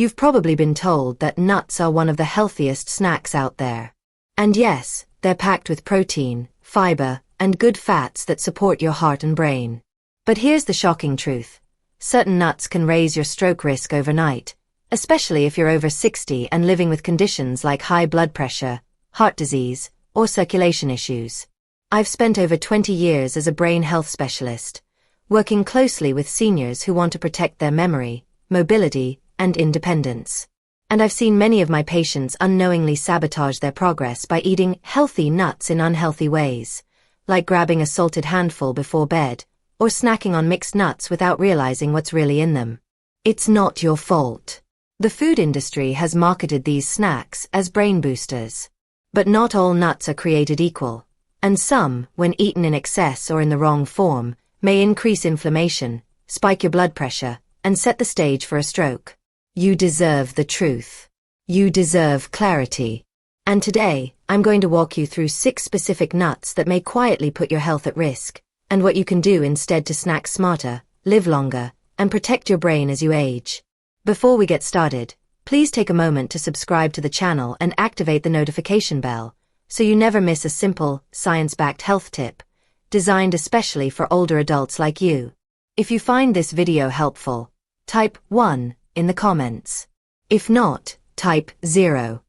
You've probably been told that nuts are one of the healthiest snacks out there. And yes, they're packed with protein, fiber, and good fats that support your heart and brain. But here's the shocking truth. Certain nuts can raise your stroke risk overnight, especially if you're over 60 and living with conditions like high blood pressure, heart disease, or circulation issues. I've spent over 20 years as a brain health specialist, working closely with seniors who want to protect their memory, mobility, and independence. And I've seen many of my patients unknowingly sabotage their progress by eating healthy nuts in unhealthy ways, like grabbing a salted handful before bed, or snacking on mixed nuts without realizing what's really in them. It's not your fault. The food industry has marketed these snacks as brain boosters. But not all nuts are created equal, and some, when eaten in excess or in the wrong form, may increase inflammation, spike your blood pressure, and set the stage for a stroke. You deserve the truth. You deserve clarity. And today, I'm going to walk you through 6 specific nuts that may quietly put your health at risk, and what you can do instead to snack smarter, live longer, and protect your brain as you age. Before we get started, please take a moment to subscribe to the channel and activate the notification bell, so you never miss a simple, science-backed health tip, designed especially for older adults like you. If you find this video helpful, type 1 in the comments. If not, type 0.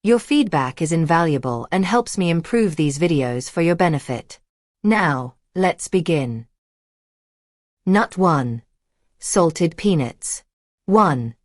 Your feedback is invaluable and helps me improve these videos for your benefit. Now, let's begin. Nut 1. Salted peanuts. 1.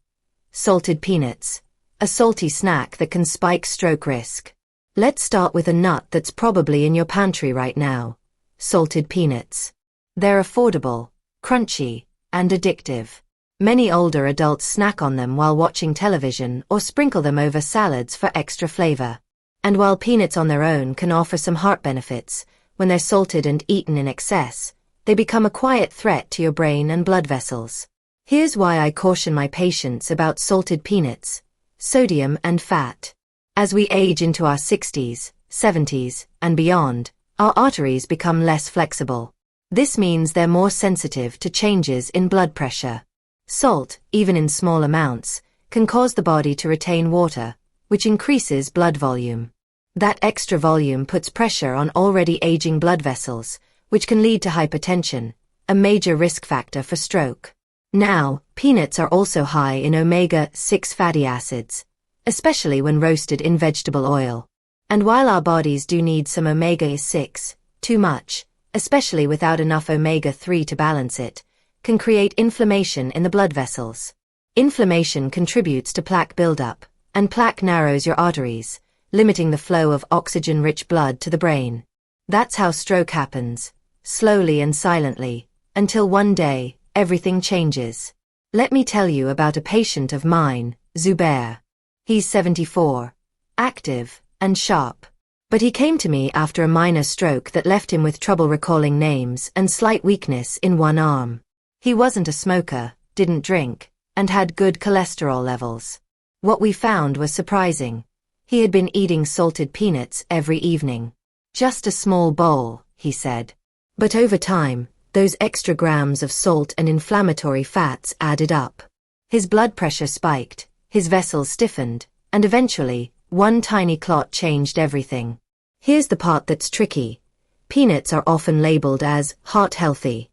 Salted peanuts, a salty snack that can spike stroke risk. Let's start with a nut that's probably in your pantry right now. Salted peanuts. They're affordable, crunchy, and addictive. Many older adults snack on them while watching television or sprinkle them over salads for extra flavor. And while peanuts on their own can offer some heart benefits, when they're salted and eaten in excess, they become a quiet threat to your brain and blood vessels. Here's why I caution my patients about salted peanuts, sodium and fat. As we age into our 60s, 70s, and beyond, our arteries become less flexible. This means they're more sensitive to changes in blood pressure. Salt, even in small amounts, can cause the body to retain water, which increases blood volume. That extra volume puts pressure on already aging blood vessels, which can lead to hypertension, a major risk factor for stroke. Now, peanuts are also high in omega-6 fatty acids, especially when roasted in vegetable oil. And while our bodies do need some omega-6, too much, especially without enough omega-3 to balance it, can create inflammation in the blood vessels. Inflammation contributes to plaque buildup, and plaque narrows your arteries, limiting the flow of oxygen-rich blood to the brain. That's how stroke happens, slowly and silently, until one day, everything changes. Let me tell you about a patient of mine, Zubair. He's 74, active, and sharp. But he came to me after a minor stroke that left him with trouble recalling names and slight weakness in one arm. He wasn't a smoker, didn't drink, and had good cholesterol levels. What we found was surprising. He had been eating salted peanuts every evening. Just a small bowl, he said. But over time, those extra grams of salt and inflammatory fats added up. His blood pressure spiked, his vessels stiffened, and eventually, one tiny clot changed everything. Here's the part that's tricky. Peanuts are often labeled as heart healthy.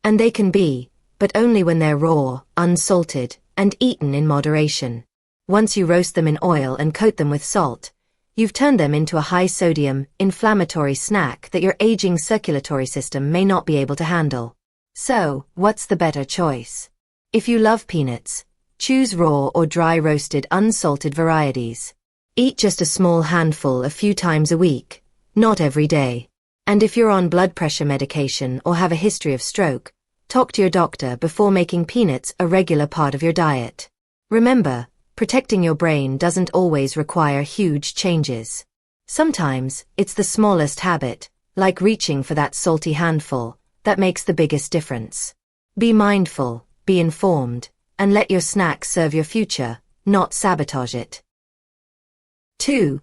And they can be, but only when they're raw, unsalted, and eaten in moderation. Once you roast them in oil and coat them with salt, you've turned them into a high-sodium, inflammatory snack that your aging circulatory system may not be able to handle. So, what's the better choice? If you love peanuts, choose raw or dry-roasted unsalted varieties. Eat just a small handful a few times a week, not every day. And if you're on blood pressure medication or have a history of stroke, talk to your doctor before making peanuts a regular part of your diet. Remember, protecting your brain doesn't always require huge changes. Sometimes, it's the smallest habit, like reaching for that salty handful, that makes the biggest difference. Be mindful, be informed, and let your snacks serve your future, not sabotage it. 2.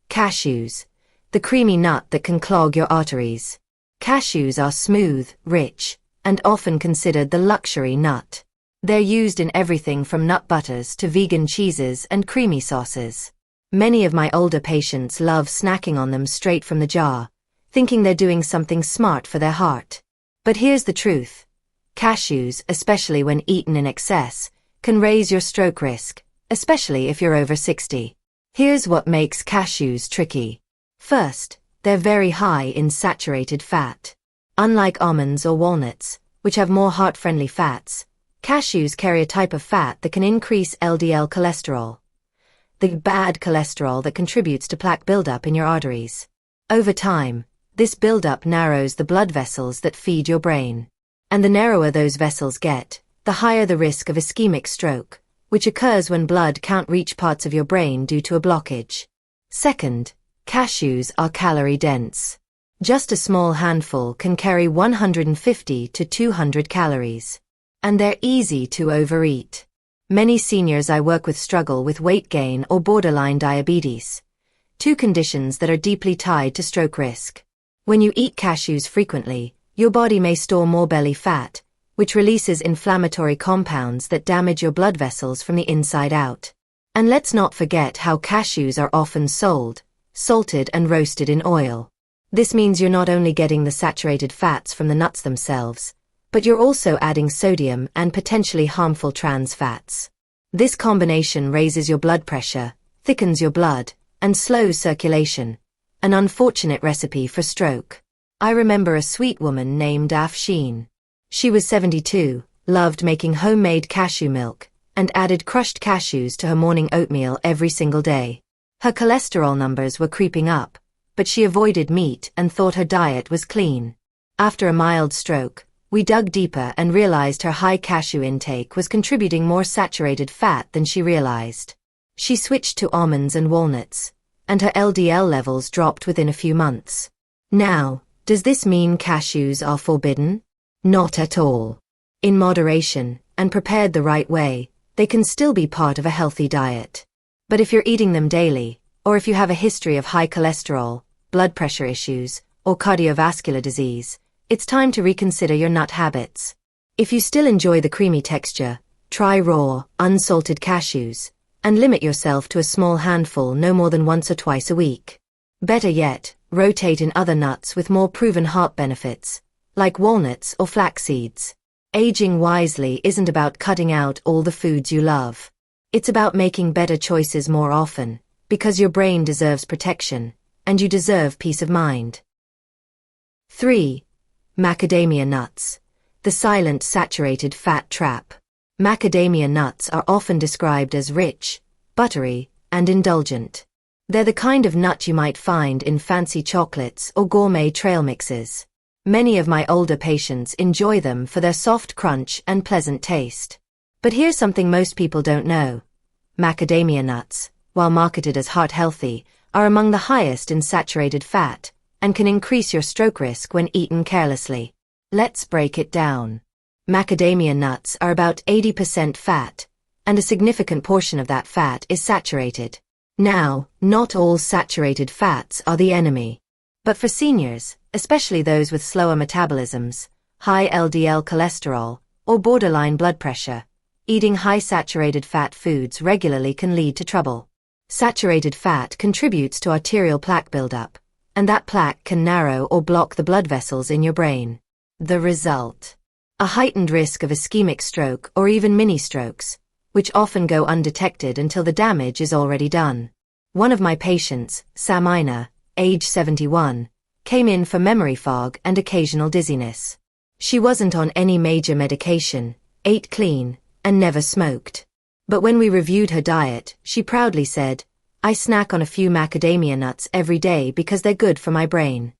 Cashews, the creamy nut that can clog your arteries. Cashews are smooth, rich, and often considered the luxury nut. They're used in everything from nut butters to vegan cheeses and creamy sauces. Many of my older patients love snacking on them straight from the jar, thinking they're doing something smart for their heart. But here's the truth. Cashews, especially when eaten in excess, can raise your stroke risk, especially if you're over 60. Here's what makes cashews tricky. First, they're very high in saturated fat. Unlike almonds or walnuts, which have more heart-friendly fats, cashews carry a type of fat that can increase LDL cholesterol, the bad cholesterol that contributes to plaque buildup in your arteries. Over time, this buildup narrows the blood vessels that feed your brain. And the narrower those vessels get, the higher the risk of ischemic stroke, which occurs when blood can't reach parts of your brain due to a blockage. Second, cashews are calorie-dense. Just a small handful can carry 150 to 200 calories. And they're easy to overeat. Many seniors I work with struggle with weight gain or borderline diabetes, two conditions that are deeply tied to stroke risk. When you eat cashews frequently, your body may store more belly fat, which releases inflammatory compounds that damage your blood vessels from the inside out. And let's not forget how cashews are often sold, salted and roasted in oil. This means you're not only getting the saturated fats from the nuts themselves, but you're also adding sodium and potentially harmful trans fats. This combination raises your blood pressure, thickens your blood, and slows circulation, an unfortunate recipe for stroke. I remember a sweet woman named Afshin. She was 72, loved making homemade cashew milk, and added crushed cashews to her morning oatmeal every single day. Her cholesterol numbers were creeping up, but she avoided meat and thought her diet was clean. After a mild stroke, we dug deeper and realized her high cashew intake was contributing more saturated fat than she realized. She switched to almonds and walnuts, and her LDL levels dropped within a few months. Now, does this mean cashews are forbidden? Not at all. In moderation, and prepared the right way, they can still be part of a healthy diet. But if you're eating them daily, or if you have a history of high cholesterol, blood pressure issues, or cardiovascular disease, it's time to reconsider your nut habits. If you still enjoy the creamy texture, try raw, unsalted cashews, and limit yourself to a small handful no more than once or twice a week. Better yet, rotate in other nuts with more proven heart benefits, like walnuts or flax seeds. Aging wisely isn't about cutting out all the foods you love. It's about making better choices more often, because your brain deserves protection, and you deserve peace of mind. 3. Macadamia nuts. The silent saturated fat trap. Macadamia nuts are often described as rich, buttery, and indulgent. They're the kind of nut you might find in fancy chocolates or gourmet trail mixes. Many of my older patients enjoy them for their soft crunch and pleasant taste. But here's something most people don't know. Macadamia nuts, while marketed as heart-healthy, are among the highest in saturated fat, and can increase your stroke risk when eaten carelessly. Let's break it down. Macadamia nuts are about 80% fat, and a significant portion of that fat is saturated. Now, not all saturated fats are the enemy. But for seniors, especially those with slower metabolisms, high LDL cholesterol, or borderline blood pressure, eating high saturated fat foods regularly can lead to trouble. Saturated fat contributes to arterial plaque buildup, and that plaque can narrow or block the blood vessels in your brain. The result? A heightened risk of ischemic stroke or even mini-strokes, which often go undetected until the damage is already done. One of my patients, Samina, age 71, came in for memory fog and occasional dizziness. She wasn't on any major medication, ate clean, and never smoked. But when we reviewed her diet, she proudly said, "I snack on a few macadamia nuts every day because they're good for my brain."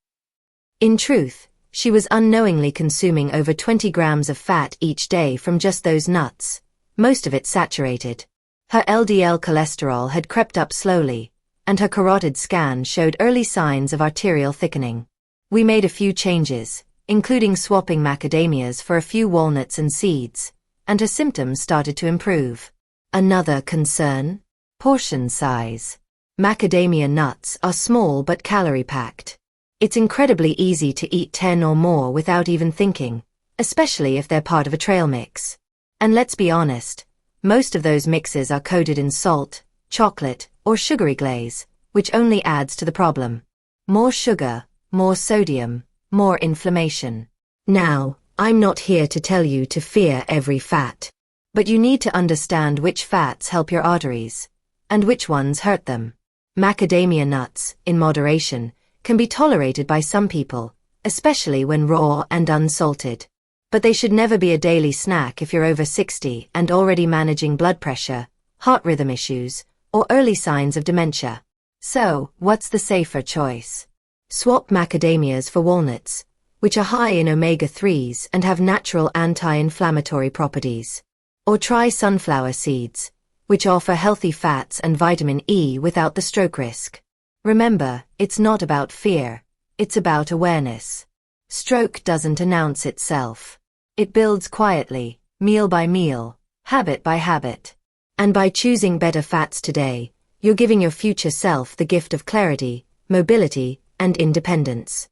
In truth, she was unknowingly consuming over 20 grams of fat each day from just those nuts, most of it saturated. Her LDL cholesterol had crept up slowly, and her carotid scan showed early signs of arterial thickening. We made a few changes, including swapping macadamias for a few walnuts and seeds, and her symptoms started to improve. Another concern? Portion size. Macadamia nuts are small but calorie-packed. It's incredibly easy to eat 10 or more without even thinking, especially if they're part of a trail mix. And let's be honest, most of those mixes are coated in salt, chocolate, or sugary glaze, which only adds to the problem. More sugar, more sodium, more inflammation. Now, I'm not here to tell you to fear every fat. But you need to understand which fats help your arteries, and which ones hurt them. Macadamia nuts, in moderation, can be tolerated by some people, especially when raw and unsalted. But they should never be a daily snack if you're over 60 and already managing blood pressure, heart rhythm issues, or early signs of dementia. So, what's the safer choice? Swap macadamias for walnuts, which are high in omega-3s and have natural anti-inflammatory properties. Or try sunflower seeds, which offer healthy fats and vitamin E without the stroke risk. Remember, it's not about fear, it's about awareness. Stroke doesn't announce itself. It builds quietly, meal by meal, habit by habit. And by choosing better fats today, you're giving your future self the gift of clarity, mobility, and independence.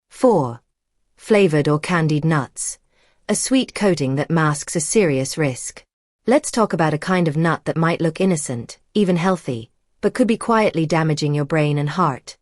4. Flavored or candied nuts. A sweet coating that masks a serious risk. Let's talk about a kind of nut that might look innocent, even healthy, but could be quietly damaging your brain and heart.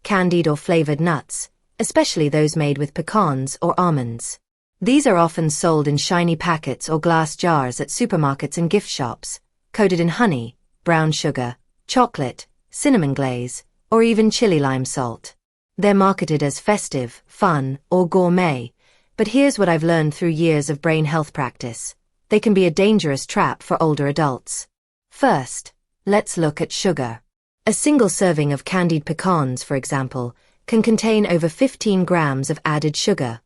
Candied or flavored nuts, especially those made with pecans or almonds. These are often sold in shiny packets or glass jars at supermarkets and gift shops, coated in honey, brown sugar, chocolate, cinnamon glaze, or even chili lime salt. They're marketed as festive, fun, or gourmet, but here's what I've learned through years of brain health practice. They can be a dangerous trap for older adults. First, let's look at sugar. A single serving of candied pecans, for example, can contain over 15 grams of added sugar,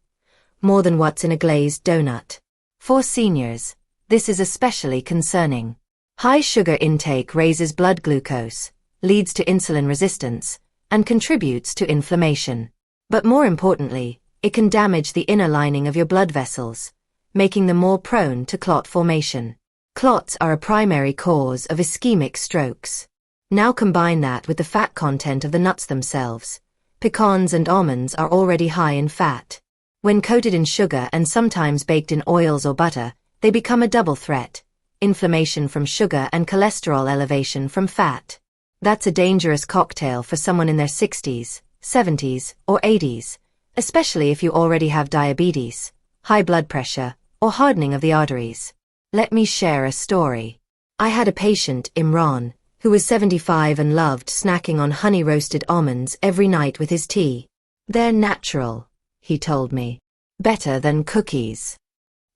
more than what's in a glazed donut. For seniors, this is especially concerning. High sugar intake raises blood glucose, leads to insulin resistance, and contributes to inflammation. But more importantly, it can damage the inner lining of your blood vessels, making them more prone to clot formation. Clots are a primary cause of ischemic strokes. Now combine that with the fat content of the nuts themselves. Pecans and almonds are already high in fat. When coated in sugar and sometimes baked in oils or butter, they become a double threat: inflammation from sugar and cholesterol elevation from fat. That's a dangerous cocktail for someone in their 60s, 70s, or 80s. Especially if you already have diabetes, high blood pressure, or hardening of the arteries. Let me share a story. I had a patient, Imran, who was 75 and loved snacking on honey-roasted almonds every night with his tea. They're natural, he told me. Better than cookies.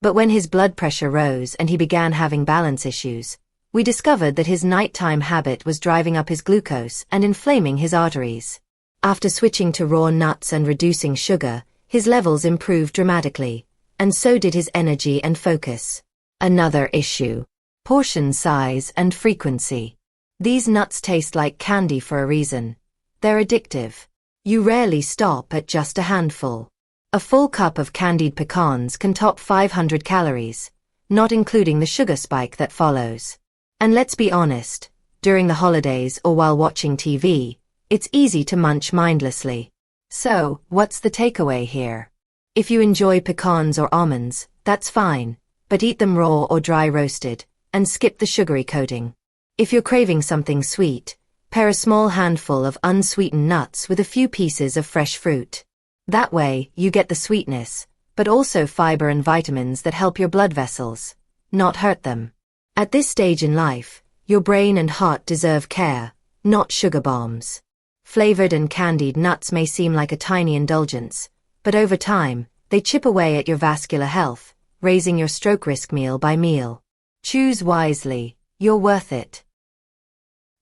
But when his blood pressure rose and he began having balance issues, we discovered that his nighttime habit was driving up his glucose and inflaming his arteries. After switching to raw nuts and reducing sugar, his levels improved dramatically, and so did his energy and focus. Another issue: portion size and frequency. These nuts taste like candy for a reason. They're addictive. You rarely stop at just a handful. A full cup of candied pecans can top 500 calories, not including the sugar spike that follows. And let's be honest, during the holidays or while watching TV, it's easy to munch mindlessly. So, what's the takeaway here? If you enjoy pecans or almonds, that's fine, but eat them raw or dry roasted, and skip the sugary coating. If you're craving something sweet, pair a small handful of unsweetened nuts with a few pieces of fresh fruit. That way, you get the sweetness, but also fiber and vitamins that help your blood vessels, not hurt them. At this stage in life, your brain and heart deserve care, not sugar bombs. Flavored and candied nuts may seem like a tiny indulgence, but over time, they chip away at your vascular health, raising your stroke risk meal by meal. Choose wisely, you're worth it.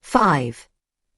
5.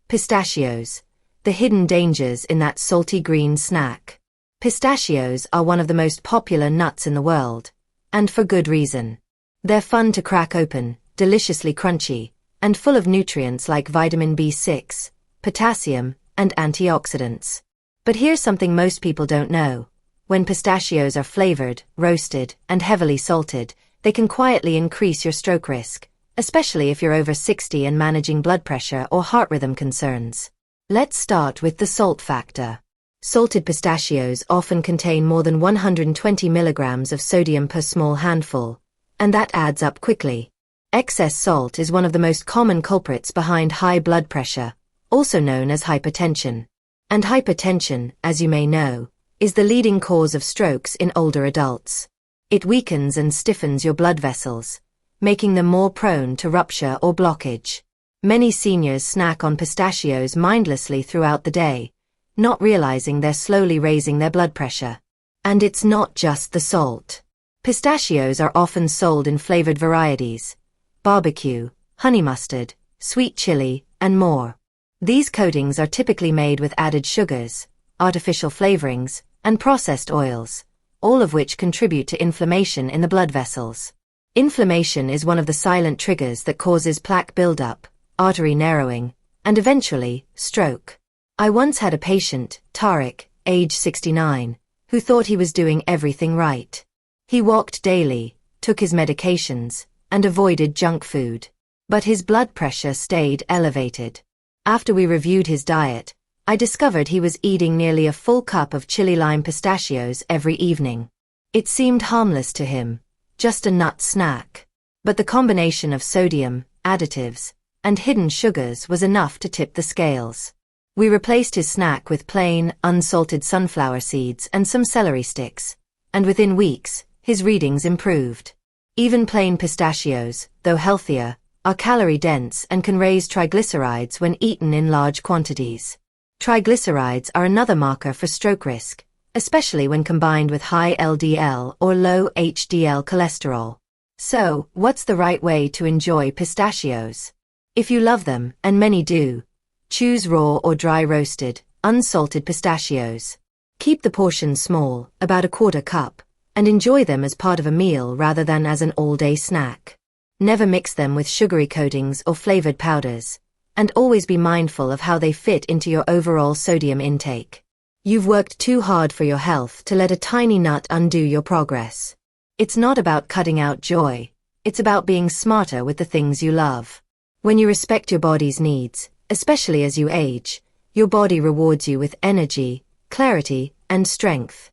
Pistachios. The hidden dangers in that salty green snack. Pistachios are one of the most popular nuts in the world, and for good reason. They're fun to crack open, deliciously crunchy, and full of nutrients like vitamin B6, potassium, and antioxidants. But here's something most people don't know. When pistachios are flavored, roasted, and heavily salted, they can quietly increase your stroke risk, especially if you're over 60 and managing blood pressure or heart rhythm concerns. Let's start with the salt factor. Salted pistachios often contain more than 120 milligrams of sodium per small handful, and that adds up quickly. Excess salt is one of the most common culprits behind high blood pressure, also known as hypertension. And hypertension, as you may know, is the leading cause of strokes in older adults. It weakens and stiffens your blood vessels, making them more prone to rupture or blockage. Many seniors snack on pistachios mindlessly throughout the day, not realizing they're slowly raising their blood pressure. And it's not just the salt. Pistachios are often sold in flavored varieties: barbecue, honey mustard, sweet chili, and more. These coatings are typically made with added sugars, artificial flavorings, and processed oils, all of which contribute to inflammation in the blood vessels. Inflammation is one of the silent triggers that causes plaque buildup, artery narrowing, and eventually, stroke. I once had a patient, Tariq, age 69, who thought he was doing everything right. He walked daily, took his medications, and avoided junk food. But his blood pressure stayed elevated. After we reviewed his diet, I discovered he was eating nearly a full cup of chili lime pistachios every evening. It seemed harmless to him, just a nut snack. But the combination of sodium, additives, and hidden sugars was enough to tip the scales. We replaced his snack with plain, unsalted sunflower seeds and some celery sticks, and within weeks, his readings improved. Even plain pistachios, though healthier, are calorie-dense and can raise triglycerides when eaten in large quantities. Triglycerides are another marker for stroke risk, especially when combined with high LDL or low HDL cholesterol. So, what's the right way to enjoy pistachios? If you love them, and many do, choose raw or dry roasted, unsalted pistachios. Keep the portion small, about a quarter cup, and enjoy them as part of a meal rather than as an all-day snack. Never mix them with sugary coatings or flavored powders, and always be mindful of how they fit into your overall sodium intake. You've worked too hard for your health to let a tiny nut undo your progress. It's not about cutting out joy, it's about being smarter with the things you love. When you respect your body's needs, especially as you age, your body rewards you with energy, clarity, and strength.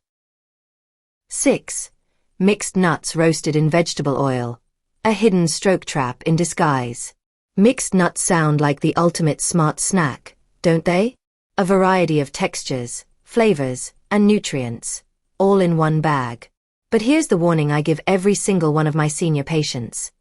6. Mixed nuts roasted in vegetable oil. A hidden stroke trap in disguise. Mixed nuts sound like the ultimate smart snack, don't they? A variety of textures, flavors, and nutrients, all in one bag. But here's the warning I give every single one of my senior patients.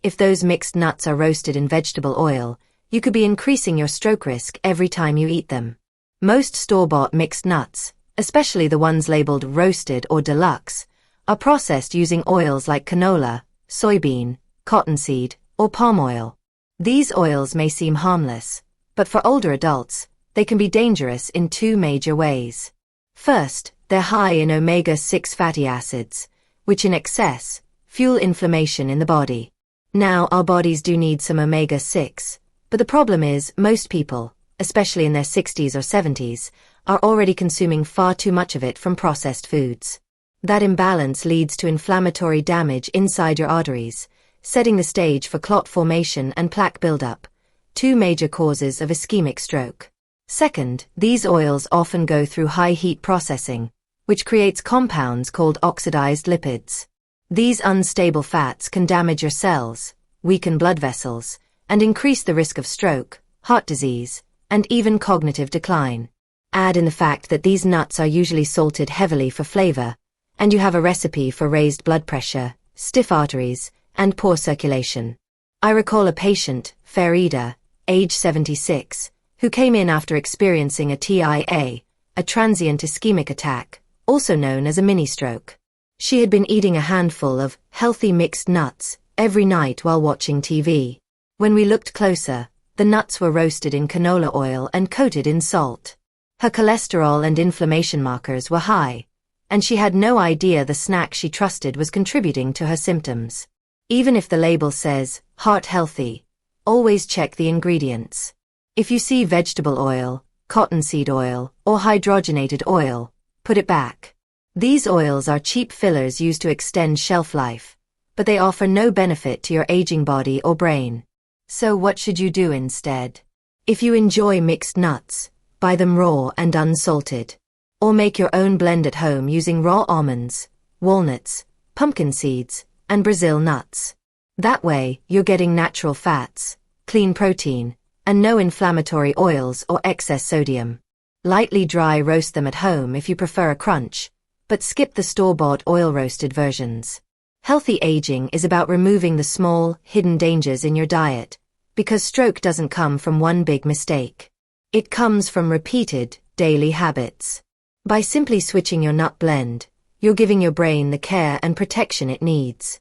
If those mixed nuts are roasted in vegetable oil, you could be increasing your stroke risk every time you eat them. Most store-bought mixed nuts, especially the ones labeled roasted or deluxe, are processed using oils like canola, soybean, cottonseed, or palm oil. These oils may seem harmless, but for older adults, they can be dangerous in two major ways. First, they're high in omega-6 fatty acids, which in excess, fuel inflammation in the body. Now, our bodies do need some omega-6, but the problem is most people, especially in their 60s or 70s, are already consuming far too much of it from processed foods. That imbalance leads to inflammatory damage inside your arteries, setting the stage for clot formation and plaque buildup, two major causes of ischemic stroke. Second, these oils often go through high heat processing, which creates compounds called oxidized lipids. These unstable fats can damage your cells, weaken blood vessels, and increase the risk of stroke, heart disease, and even cognitive decline. Add in the fact that these nuts are usually salted heavily for flavor, and you have a recipe for raised blood pressure, stiff arteries, and poor circulation. I recall a patient, Farida, age 76, who came in after experiencing a TIA, a transient ischemic attack, also known as a mini-stroke. She had been eating a handful of healthy mixed nuts every night while watching TV. When we looked closer, the nuts were roasted in canola oil and coated in salt. Her cholesterol and inflammation markers were high, and she had no idea the snack she trusted was contributing to her symptoms. Even if the label says, heart healthy, always check the ingredients. If you see vegetable oil, cottonseed oil, or hydrogenated oil, put it back. These oils are cheap fillers used to extend shelf life, but they offer no benefit to your aging body or brain. So what should you do instead? If you enjoy mixed nuts, buy them raw and unsalted. Or make your own blend at home using raw almonds, walnuts, pumpkin seeds, and Brazil nuts. That way, you're getting natural fats, clean protein, and no inflammatory oils or excess sodium. Lightly dry roast them at home if you prefer a crunch, but skip the store-bought oil-roasted versions. Healthy aging is about removing the small, hidden dangers in your diet, because stroke doesn't come from one big mistake. It comes from repeated, daily habits. By simply switching your nut blend, you're giving your brain the care and protection it needs.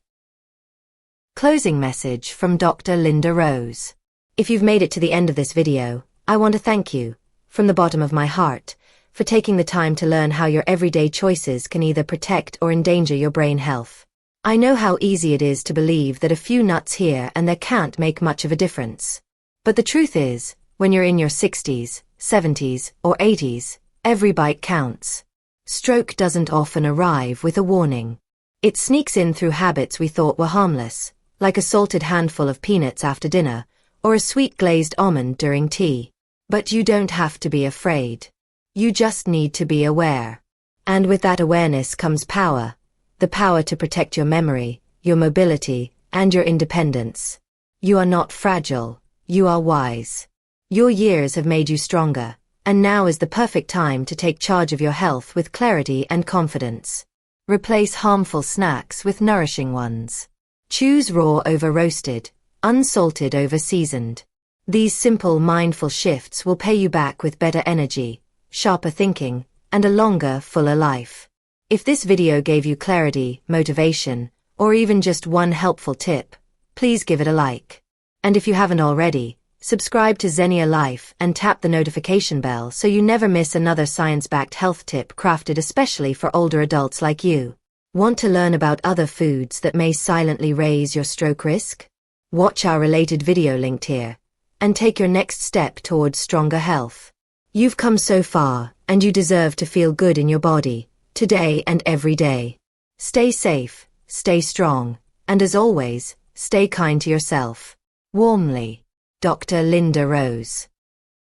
Closing message from Dr. Linda Rose. If you've made it to the end of this video, I want to thank you, from the bottom of my heart, for taking the time to learn how your everyday choices can either protect or endanger your brain health. I know how easy it is to believe that a few nuts here and there can't make much of a difference. But the truth is, when you're in your 60s, 70s, or 80s, every bite counts. Stroke doesn't often arrive with a warning. It sneaks in through habits we thought were harmless, like a salted handful of peanuts after dinner, or a sweet glazed almond during tea. But you don't have to be afraid. You just need to be aware. And with that awareness comes power. The power to protect your memory, your mobility, and your independence. You are not fragile, you are wise. Your years have made you stronger, and now is the perfect time to take charge of your health with clarity and confidence. Replace harmful snacks with nourishing ones. Choose raw over roasted, unsalted over seasoned. These simple, mindful shifts will pay you back with better energy, sharper thinking, and a longer, fuller life. If this video gave you clarity, motivation, or even just one helpful tip, please give it a like. And if you haven't already, subscribe to Zenior Life and tap the notification bell so you never miss another science-backed health tip crafted especially for older adults like you. Want to learn about other foods that may silently raise your stroke risk? Watch our related video linked here, and take your next step towards stronger health. You've come so far, and you deserve to feel good in your body, today and every day. Stay safe, stay strong, and as always, stay kind to yourself. Warmly, Dr. Linda Rose.